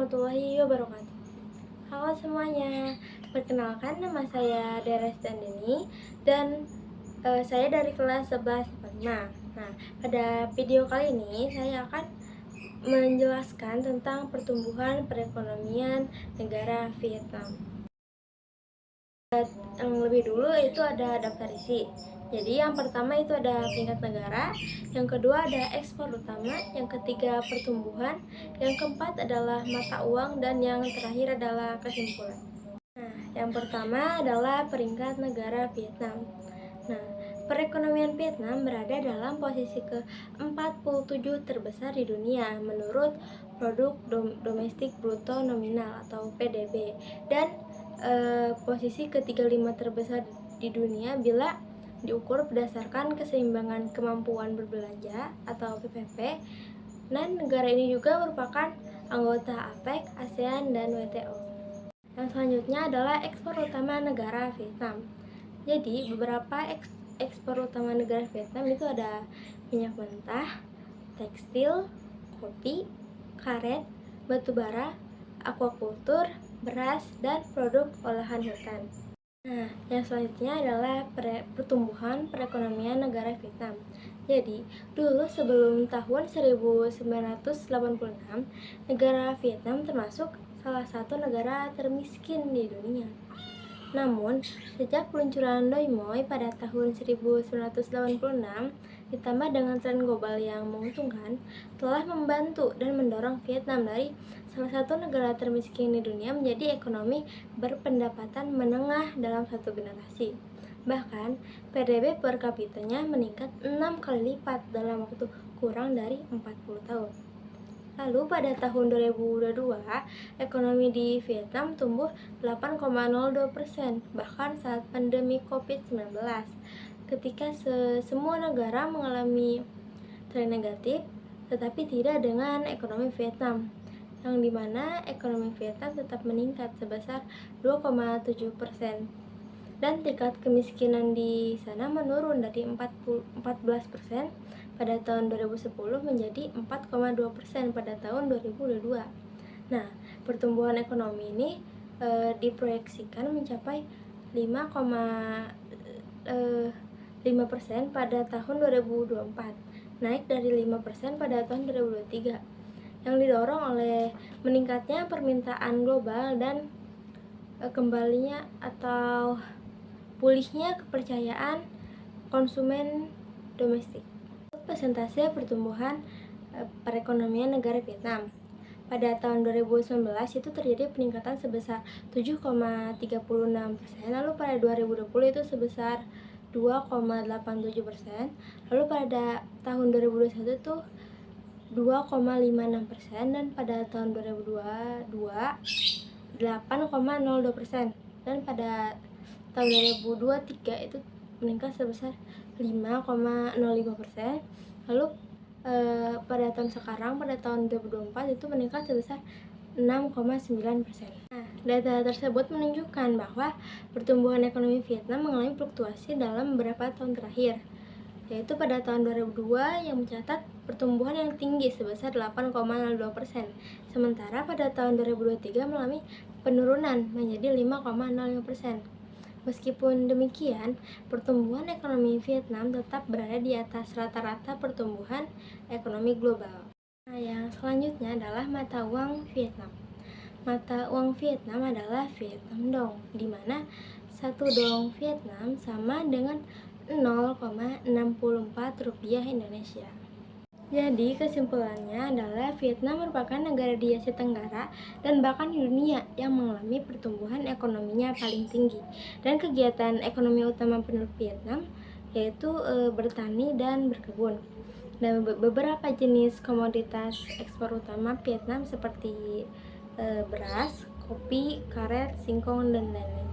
warahmatullahi wabarakatuh. Halo semuanya, perkenalkan nama saya Deres Dandini dan saya dari kelas 11 IPA 5. Nah, pada video kali ini saya akan menjelaskan tentang pertumbuhan perekonomian negara Vietnam. Yang lebih dulu itu ada daftar isi. Jadi yang pertama itu ada peringkat negara, yang kedua ada ekspor utama, yang ketiga pertumbuhan, yang keempat adalah mata uang, dan yang terakhir adalah kesimpulan. Nah, yang pertama adalah peringkat negara Vietnam. Nah, perekonomian Vietnam berada dalam posisi ke-47 terbesar di dunia menurut produk domestik bruto nominal atau PDB, dan posisi ke-35 terbesar di dunia bila diukur berdasarkan keseimbangan kemampuan berbelanja atau PPP. Dan negara ini juga merupakan anggota APEC, ASEAN, dan WTO. Yang selanjutnya adalah ekspor utama negara Vietnam. Jadi beberapa ekspor utama negara Vietnam itu ada minyak mentah, tekstil, kopi, karet, batu bara, aquacultur, beras, dan produk olahan hutan. Nah, yang selanjutnya adalah pertumbuhan perekonomian negara Vietnam. Jadi, dulu sebelum tahun 1986, negara Vietnam termasuk salah satu negara termiskin di dunia. Namun, sejak peluncuran Doi Moi pada tahun 1986, ditambah dengan tren global yang menguntungkan, telah membantu dan mendorong Vietnam dari salah satu negara termiskin di dunia menjadi ekonomi berpendapatan menengah dalam satu generasi. Bahkan, PDB per kapitanya meningkat 6 kali lipat dalam waktu kurang dari 40 tahun. Lalu pada tahun 2022, ekonomi di Vietnam tumbuh 8,02%, bahkan saat pandemi COVID-19. Ketika semua negara mengalami tren negatif, tetapi tidak dengan ekonomi Vietnam, yang dimana ekonomi Vietnam tetap meningkat sebesar 2,7%. Dan tingkat kemiskinan di sana menurun dari 14% pada tahun 2010 menjadi 4,2% pada tahun 2022. Nah, pertumbuhan ekonomi ini diproyeksikan mencapai 5,5% pada tahun 2024, naik dari 5% pada tahun 2023, yang didorong oleh meningkatnya permintaan global dan kembalinya atau pulihnya kepercayaan konsumen domestik. Persentase pertumbuhan perekonomian negara Vietnam pada tahun 2019 itu terjadi peningkatan sebesar 7,36%, lalu pada 2020 itu sebesar 2,87%, lalu pada tahun 2021 itu 2,56%, dan pada tahun 2022 8,02%, dan pada tahun 2023 itu meningkat sebesar 5,05%. Lalu pada tahun sekarang, pada tahun 2024 itu meningkat sebesar 6,9%. Nah, data tersebut menunjukkan bahwa pertumbuhan ekonomi Vietnam mengalami fluktuasi dalam beberapa tahun terakhir, yaitu pada tahun 2002 yang mencatat pertumbuhan yang tinggi sebesar 8,02%, sementara pada tahun 2023 mengalami penurunan menjadi 5,05%. Meskipun demikian, pertumbuhan ekonomi Vietnam tetap berada di atas rata-rata pertumbuhan ekonomi global. Nah, yang selanjutnya adalah mata uang Vietnam. Mata uang Vietnam adalah Vietnam Dong, di mana 1 dong Vietnam sama dengan 0,64 rupiah Indonesia. Jadi kesimpulannya adalah Vietnam merupakan negara di Asia Tenggara dan bahkan di dunia yang mengalami pertumbuhan ekonominya paling tinggi. Dan kegiatan ekonomi utama penduduk Vietnam yaitu bertani dan berkebun. Dan beberapa jenis komoditas ekspor utama Vietnam seperti beras, kopi, karet, singkong, dan lain-lain.